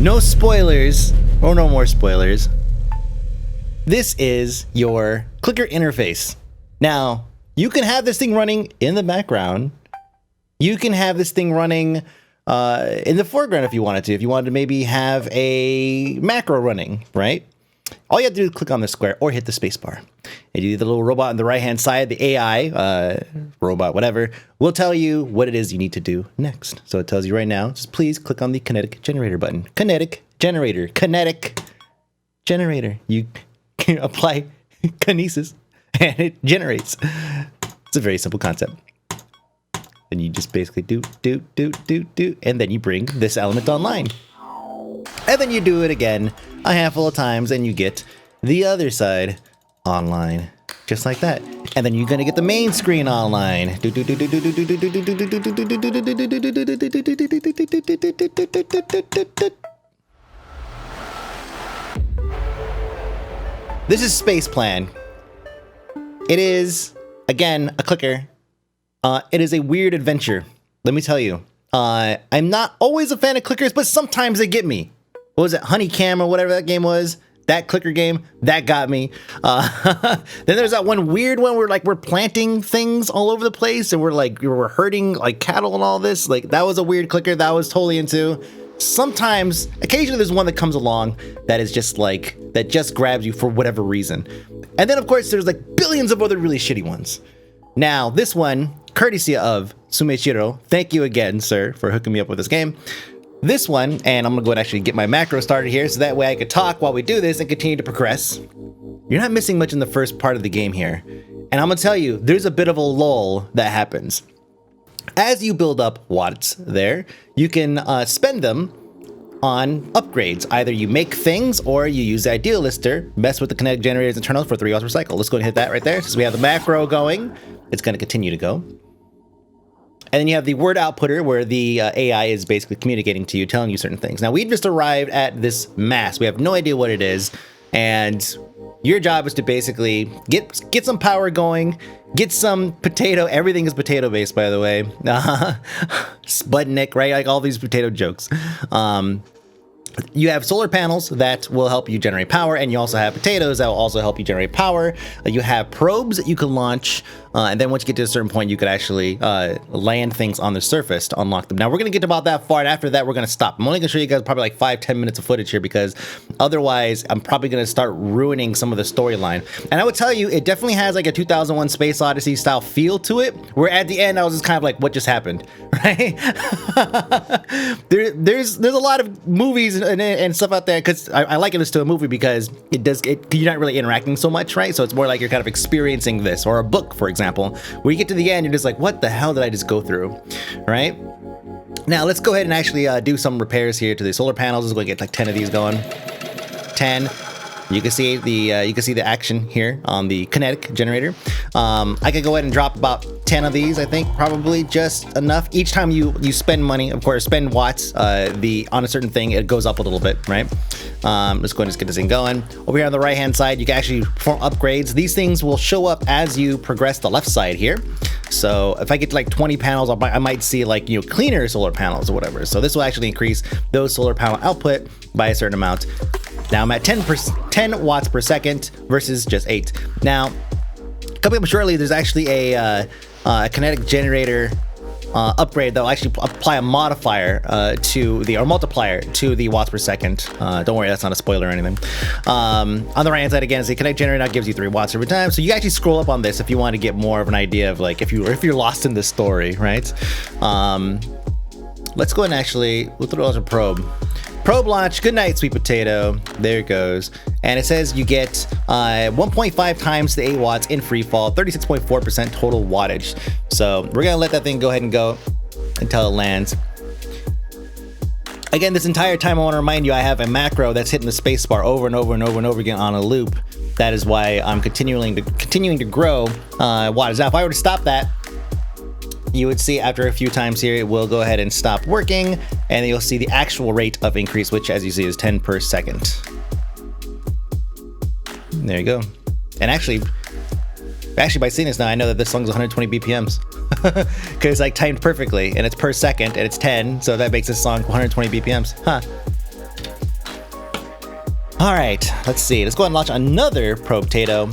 no spoilers, or no more spoilers. This is your clicker interface. Now, you can have this thing running in the background. You can have this thing running in the foreground if you wanted to. If you wanted to maybe have a macro running, right? All you have to do is click on the square or hit the spacebar. And you, the little robot on the right-hand side, the AI, robot, whatever, will tell you what it is you need to do next. So it tells you right now, just please click on the kinetic generator button. Kinetic generator. Kinetic generator. You can apply kinesis and it generates. It's a very simple concept. And you just basically do, and then you bring this element online. And then you do it again a handful of times and you get the other side online. Just like that. And then you're going to get the main screen online. This is Spaceplan. It is, again, a clicker. It is a weird adventure. Let me tell you. I'm not always a fan of clickers, but sometimes they get me. What was it? Honeycam or whatever that game was. That clicker game, that got me. Then there's that one weird one where we're planting things all over the place and we're herding like cattle and all this. Like that was a weird clicker that I was totally into. Sometimes, occasionally there's one that comes along that is just that just grabs you for whatever reason. And then of course there's billions of other really shitty ones. Now this one, courtesy of TsumeShiro, thank you again, sir, for hooking me up with this game. This one, and I'm gonna go and actually get my macro started here so that way I could talk while we do this and continue to progress. You're not missing much in the first part of the game here. And I'm gonna tell you, there's a bit of a lull that happens. As you build up watts there, you can spend them on upgrades. Either you make things or you use the ideal lister, mess with the kinetic generators internals for 3 watts per cycle. Let's go and hit that right there. Since we have the macro going, it's gonna continue to go. And then you have the word outputter where the AI is basically communicating to you, telling you certain things. Now, we've just arrived at this mass. We have no idea what it is. And your job is to basically get some power going, get some potato. Everything is potato based, by the way. Sputnik, right? Like all these potato jokes. You have solar panels that will help you generate power, and you also have potatoes that will also help you generate power. You have probes that you can launch, and then once you get to a certain point, you could actually land things on the surface to unlock them. Now, we're going to get about that far, and after that, we're going to stop. I'm only going to show you guys probably 5-10 minutes of footage here, because otherwise, I'm probably going to start ruining some of the storyline. And I would tell you, it definitely has a 2001 Space Odyssey style feel to it, where at the end, I was just kind of what just happened, right? There's a lot of movies and stuff out there, because I liken this to a movie because you're not really interacting so much, right? So it's more like you're kind of experiencing this, or a book, for example, where you get to the end, you're just like, what the hell did I just go through, right? Now let's go ahead and actually do some repairs here to the solar panels. Let's go get 10 of these going. 10. You can see the action here on the kinetic generator. I could go ahead and drop about 10 of these. I think probably just enough. Each time you spend money, of course, spend watts on a certain thing, it goes up a little bit, right? Let's go ahead and just get this thing going. Over here on the right hand side, you can actually perform upgrades. These things will show up as you progress the left side here. So if I get to 20 panels, I might see cleaner solar panels or whatever. So this will actually increase those solar panel output by a certain amount. Now I'm at 10 watts per second versus just 8. Now, coming up shortly, there's actually a kinetic generator upgrade that will actually apply a modifier or multiplier to the watts per second. Don't worry, that's not a spoiler or anything. On the right hand side again, is the kinetic generator now gives you 3 watts every time. So you actually scroll up on this if you want to get more of an idea of if you're lost in this story, right? Let's go ahead and actually we'll throw out a probe. Probe launch, good night, sweet potato. There it goes. And it says you get 1.5 times the 8 watts in free fall, 36.4% total wattage. So we're gonna let that thing go ahead and go until it lands. Again, this entire time I want to remind you I have a macro that's hitting the space bar over and over and over and over again on a loop. That is why I'm continuing to grow wattage. Now, if I were to stop that, you would see after a few times here, it will go ahead and stop working, and then you'll see the actual rate of increase, which as you see is 10 per second. There you go. And actually by seeing this now, I know that this song's 120 BPMs because it's timed perfectly, and it's per second, and it's 10, so that makes this song 120 BPMs. Huh. All right, let's see. Let's go ahead and launch another probe potato.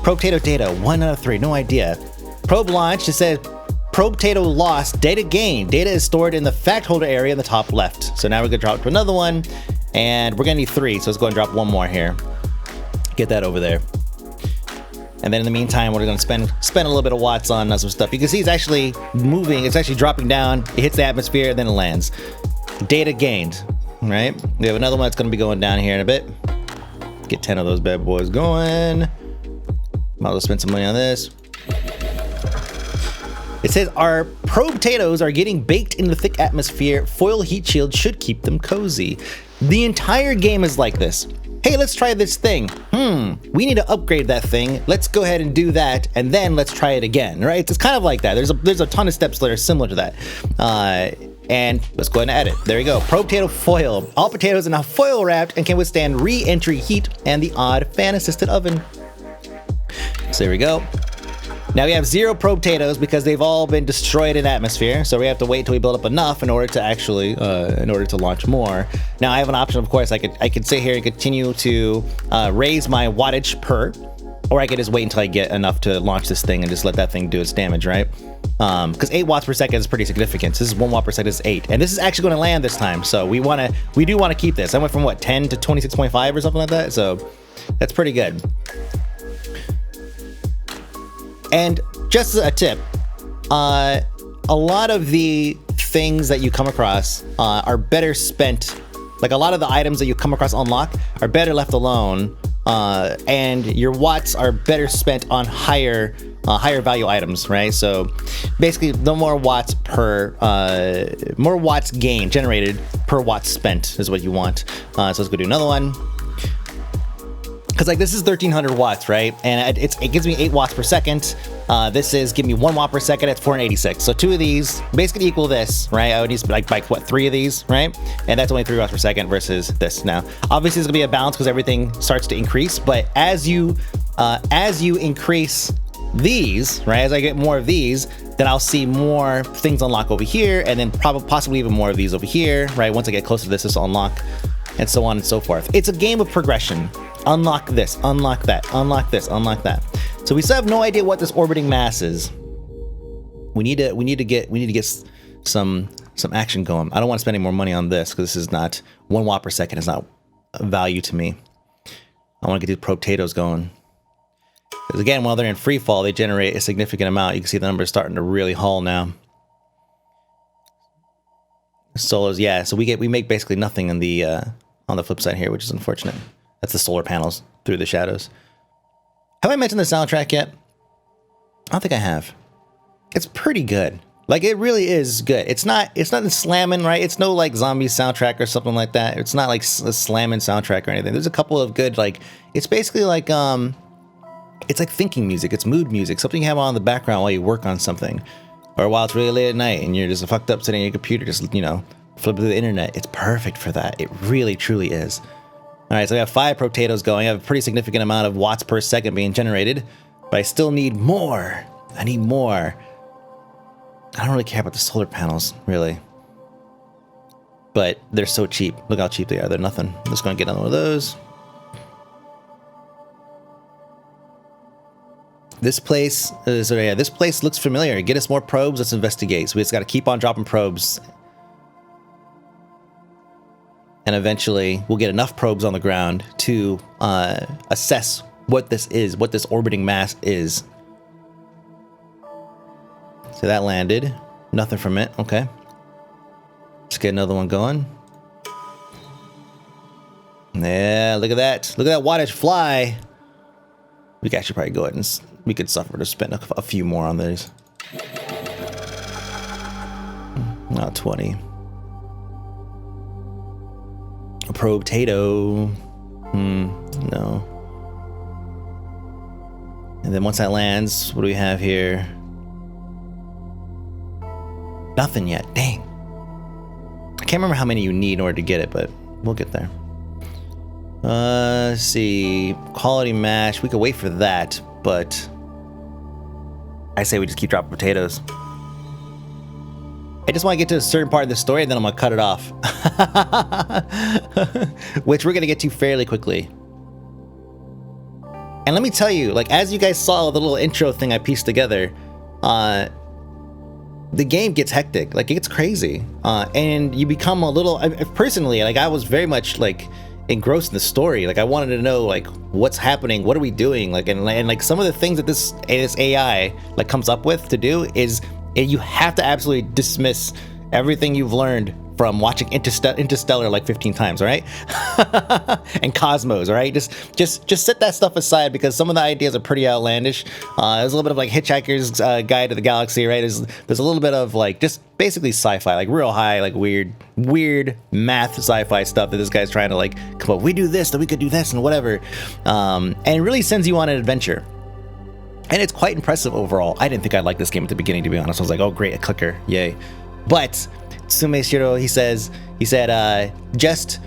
Probe potato data, 1 out of 3, no idea. Probe launch, it says probe potato lost, data gained. Data is stored in the fact holder area in the top left. So now we're gonna drop to another one, and we're gonna need 3. So let's go and drop 1 more here. Get that over there. And then in the meantime, we're gonna spend a little bit of watts on some stuff. You can see it's actually moving, it's actually dropping down, it hits the atmosphere, and then it lands. Data gained, right? We have another one that's gonna be going down here in a bit. Get 10 of those bad boys going. Might as well spend some money on this. It says our probe potatoes are getting baked in the thick atmosphere. Foil heat shield should keep them cozy. The entire game is like this. Hey, let's try this thing. We need to upgrade that thing. Let's go ahead and do that, and then let's try it again, right? It's kind of like that. There's a ton of steps that are similar to that. And let's go ahead and edit. There you go. Probe potato foil. All potatoes are now foil wrapped and can withstand re-entry heat and the odd fan-assisted oven. So there we go. Now we have 0 probe potatoes because they've all been destroyed in atmosphere. So we have to wait until we build up enough in order to actually, in order to launch more. Now I have an option, of course. I could sit here and continue to raise my wattage per, or I could just wait until I get enough to launch this thing and just let that thing do its damage, right? Because 8 watts per second is pretty significant. So this is 1 watt per second, is 8, and this is actually going to land this time. So we do want to keep this. I went from what, 10 to 26.5 or something like that. So that's pretty good. And just a tip, a lot of the things that you come across are better spent, like a lot of the items that you come across unlock are better left alone, and your watts are better spent on higher value items, right? So basically the more watts gained, generated per watt spent is what you want. So let's go do another one. Because like this is 1300 watts, right? And it gives me 8 watts per second. This is give me 1 watt per second at 486. So 2 of these basically equal this, right? I would use like what, 3 of these, right? And that's only 3 watts per second versus this. Now, obviously, there's gonna be a balance because everything starts to increase. But as you increase these, right? As I get more of these, then I'll see more things unlock over here, and then possibly even more of these over here, right? Once I get closer to this will unlock, and so on and so forth. It's a game of progression. Unlock this, unlock that, unlock this, unlock that. So we still have no idea what this orbiting mass is. We need to get some action going. I don't want to spend any more money on this because this is not 1 watt per second. Is not a value to me. I want to get these probe potatoes going. Because again, while they're in free fall, they generate a significant amount. You can see the numbers starting to really haul now. Solos, yeah. So we make basically nothing on the flip side here, which is unfortunate. That's the solar panels through the shadows. Have I mentioned the soundtrack yet? I don't think I have. It's pretty good. Like, it really is good. It's not slamming, right? It's no like zombie soundtrack or something like that. It's not like a slamming soundtrack or anything. There's a couple of good, like, it's basically like it's like thinking music. It's mood music. Something you have on in the background while you work on something, or while it's really late at night and you're just fucked up sitting on your computer, just, you know, flipping through the internet. It's perfect for that. It really, truly is. All right, so we have 5 probe potatoes going. I have a pretty significant amount of watts per second being generated, but I still need more. I need more. I don't really care about the solar panels, really. But they're so cheap. Look how cheap they are. They're nothing. I'm just going to get another one of those. This place, this place looks familiar. Get us more probes. Let's investigate. So we just got to keep on dropping probes. And eventually we'll get enough probes on the ground to assess what this is, what this orbiting mass is. So that landed. Nothing from it. Okay. Let's get another one going. Yeah, look at that. Look at that wattage fly. We could actually probably go ahead and we could suffer to spend a few more on these. Not 20. A probe potato. No. And then once that lands, what do we have here? Nothing yet. Dang. I can't remember how many you need in order to get it, but we'll get there. Let's see. Quality match. We could wait for that, but I say we just keep dropping potatoes. I just want to get to a certain part of the story, and then I'm going to cut it off. Which we're going to get to fairly quickly. And let me tell you, like, as you guys saw the little intro thing I pieced together, the game gets hectic. Like, it gets crazy. And you become a little... personally, like, I was very much, like, engrossed in the story. Like, I wanted to know, like, what's happening? What are we doing? Like, and like, some of the things that this AI, like, comes up with to do is... you have to absolutely dismiss everything you've learned from watching Interstellar like 15 times, all right? And Cosmos, all right? Just set that stuff aside because some of the ideas are pretty outlandish. There's a little bit of like Hitchhiker's Guide to the Galaxy, right? There's a little bit of like just basically sci-fi, like real high, like weird math sci-fi stuff that this guy's trying to like come up. We do this, then we could do this, and whatever. And it really sends you on an adventure. And it's quite impressive overall. I didn't think I'd like this game at the beginning, to be honest. I was like, oh great, a clicker, yay. But TsumeShiro, he said, just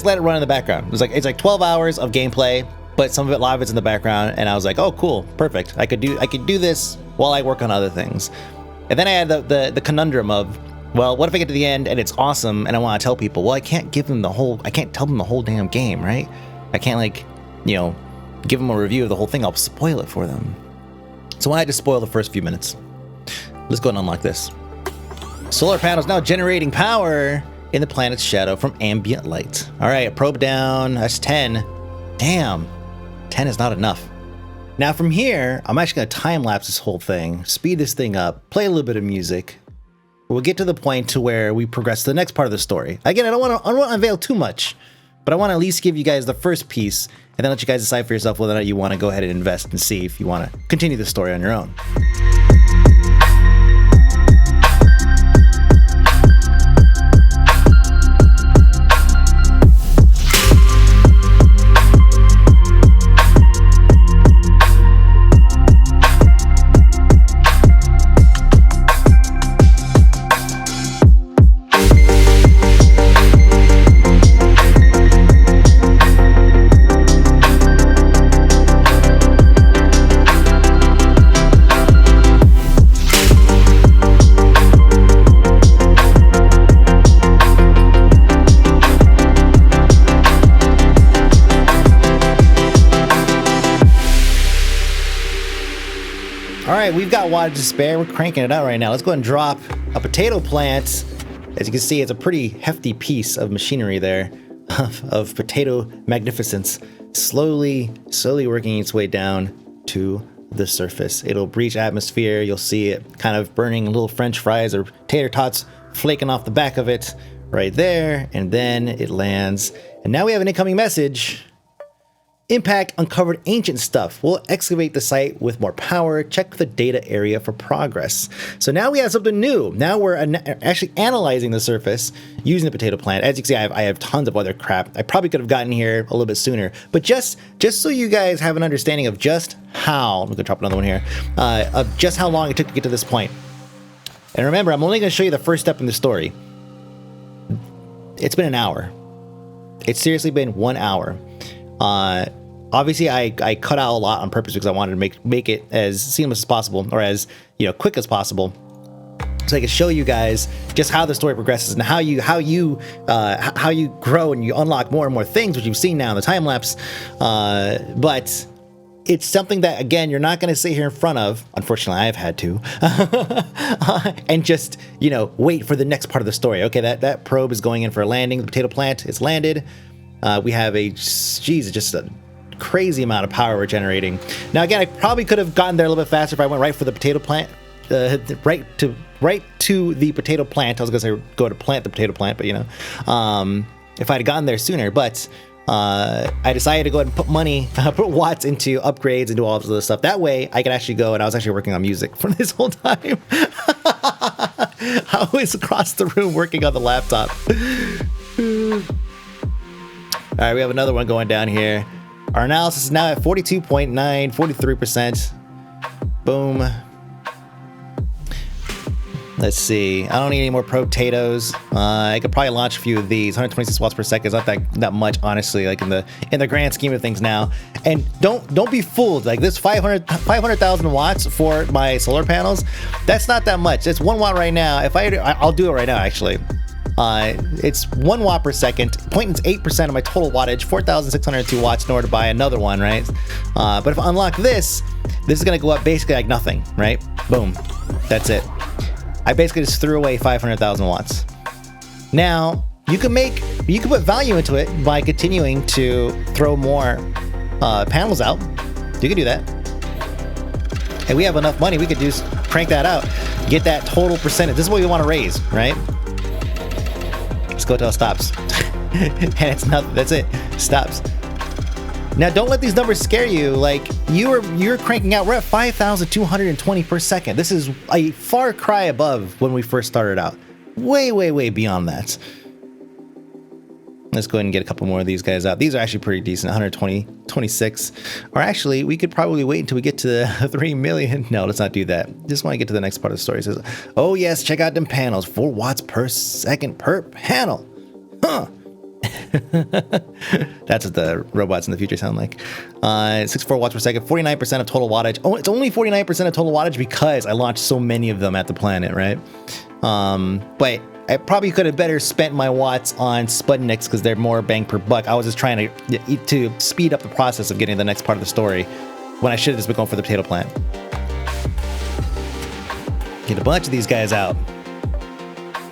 let it run in the background. It's like 12 hours of gameplay, but some of it live is in the background. And I was like, oh cool, perfect. I could do this while I work on other things. And then I had the conundrum of, well, what if I get to the end and it's awesome and I want to tell people? Well, I can't tell them the whole damn game, right? I can't like, give them a review of the whole thing. I'll spoil it for them. So I had to spoil the first few minutes. Let's go and unlock this. Solar panels now generating power in the planet's shadow from ambient light. All right, probe down. That's 10. Damn, 10 is not enough. Now from here, I'm actually going to time lapse this whole thing, speed this thing up, play a little bit of music. We'll get to the point to where we progress to the next part of the story. Again, I don't want to unveil too much, but I want to at least give you guys the first piece and then let you guys decide for yourself whether or not you want to go ahead and invest and see if you want to continue the story on your own. We've got water to spare. We're cranking it out right now. Let's go ahead and drop a potato plant. As you can see, it's a pretty hefty piece of machinery there of potato magnificence, slowly working its way down to the surface. It'll breach atmosphere. You'll see it kind of burning little French fries or tater tots flaking off the back of it right there. And then it lands. And now we have an incoming message. Impact uncovered ancient stuff. We'll excavate the site with more power. Check the data area for progress. So now we have something new. Now we're actually analyzing the surface using the potato plant. As you can see, I have tons of other crap. I probably could have gotten here a little bit sooner, but just so you guys have an understanding of just how, I'm gonna drop another one here, of just how long it took to get to this point. And remember, I'm only gonna show you the first step in the story. It's been an hour. It's seriously been 1 hour. Obviously, I cut out a lot on purpose because I wanted to make it as seamless as possible, or as quick as possible, so I can show you guys just how the story progresses and how you grow and you unlock more and more things, which you've seen now in the time lapse. But it's something that, again, you're not going to sit here in front of. Unfortunately, I've had to, and just wait for the next part of the story. Okay, that probe is going in for a landing. The potato plant is landed. We have just a crazy amount of power we're generating. Now again, I probably could have gotten there a little bit faster if I went right for the potato plant, right to the potato plant. I was gonna say go to plant the potato plant, but if I'd gotten there sooner. But I decided to go ahead and put watts into upgrades and do all this other stuff. That way I could actually go, and I was actually working on music for this whole time. I was across the room working on the laptop. All right, we have another one going down here. Our analysis is now at 42.9, 43%. Boom. Let's see. I don't need any more potatoes. I could probably launch a few of these. 126 watts per second is not that much, honestly, like in the grand scheme of things now. And don't be fooled. Like this 500,000 watts for my solar panels, that's not that much. It's 1 watt right now. If I'll do it right now, actually. It's 1 watt per second, 0.8% of my total wattage, 4,602 watts in order to buy another one, right? But if I unlock this is gonna go up basically like nothing, right? Boom, that's it. I basically just threw away 500,000 watts. Now, you can put value into it by continuing to throw more panels out. You can do that. And we have enough money, we could just crank that out, get that total percentage. This is what we want to raise, right? Let's go till it stops. And it's nothing, that's it, stops. Now, don't let these numbers scare you. Like, you're cranking out, we're at 5,220 per second. This is a far cry above when we first started out. Way, way, way beyond that. Let's go ahead and get a couple more of these guys out. These are actually pretty decent, 120, 26. Or actually, we could probably wait until we get to the 3 million. No, let's not do that. Just want to get to the next part of the story. It says, oh yes, check out them panels. 4 watts per second per panel. Huh. That's what the robots in the future sound like. 64 watts per second, 49% of total wattage. Oh, it's only 49% of total wattage because I launched so many of them at the planet, right? But I probably could have better spent my watts on Sputniks because they're more bang per buck. I was just trying to speed up the process of getting the next part of the story when I should have just been going for the potato plant. Get a bunch of these guys out.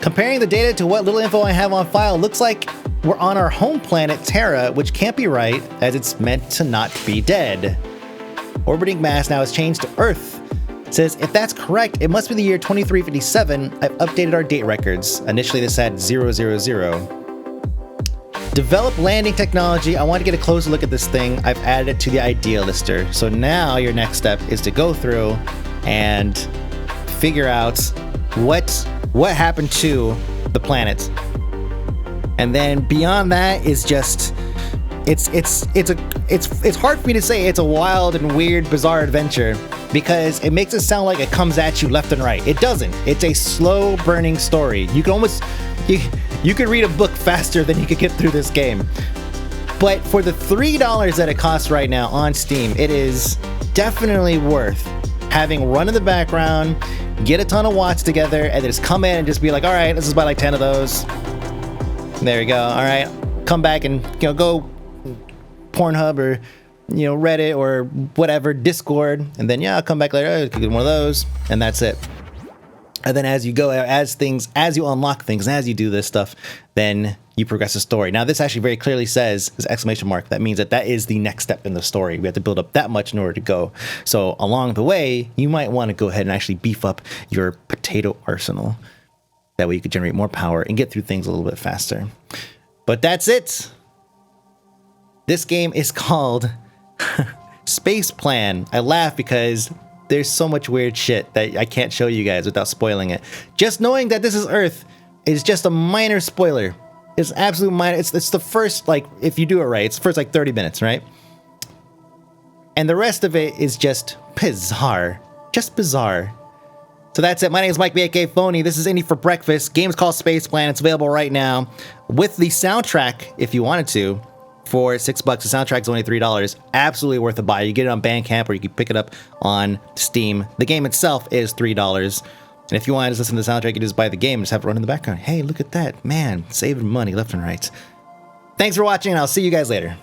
Comparing the data to what little info I have on file, looks like we're on our home planet Terra, which can't be right as it's meant to not be dead. Orbiting mass now has changed to Earth. It says, if that's correct, it must be the year 2357. I've updated our date records. Initially this had 000. Develop landing technology. I want to get a closer look at this thing. I've added it to the idea lister. So now your next step is to go through and figure out what happened to the planet. And then beyond that is just it's hard for me to say it's a wild and weird, bizarre adventure because it makes it sound like it comes at you left and right. It doesn't. It's a slow burning story. You can almost you could read a book faster than you could get through this game. But for the $3 that it costs right now on Steam, it is definitely worth having run in the background, get a ton of watts together, and then just come in and just be like, all right, let's just buy like 10 of those. There we go. All right, come back and go Pornhub or Reddit or whatever, Discord, and then I'll come back later. I'll get one of those, and that's it. And then as you go, as you unlock things, and as you do this stuff, then you progress the story. Now, this actually very clearly says this exclamation mark. That means that is the next step in the story. We have to build up that much in order to go. So along the way, you might want to go ahead and actually beef up your potato arsenal. That way you could generate more power and get through things a little bit faster. But that's it. This game is called Spaceplan. I laugh because there's so much weird shit that I can't show you guys without spoiling it. Just knowing that this is Earth is just a minor spoiler. It's absolute minor. It's the first, if you do it right, it's the first 30 minutes, right? And the rest of it is just bizarre. Just bizarre. So that's it. My name is Mike, aka Phony. This is Indie for Breakfast. Game's called Spaceplan. It's available right now with the soundtrack if you wanted to. For $6, the soundtrack's only $3. Absolutely worth a buy. You get it on Bandcamp or you can pick it up on Steam. The game itself is $3. And if you want to just listen to the soundtrack, you just buy the game and just have it run in the background. Hey, look at that. Man, saving money left and right. Thanks for watching, and I'll see you guys later.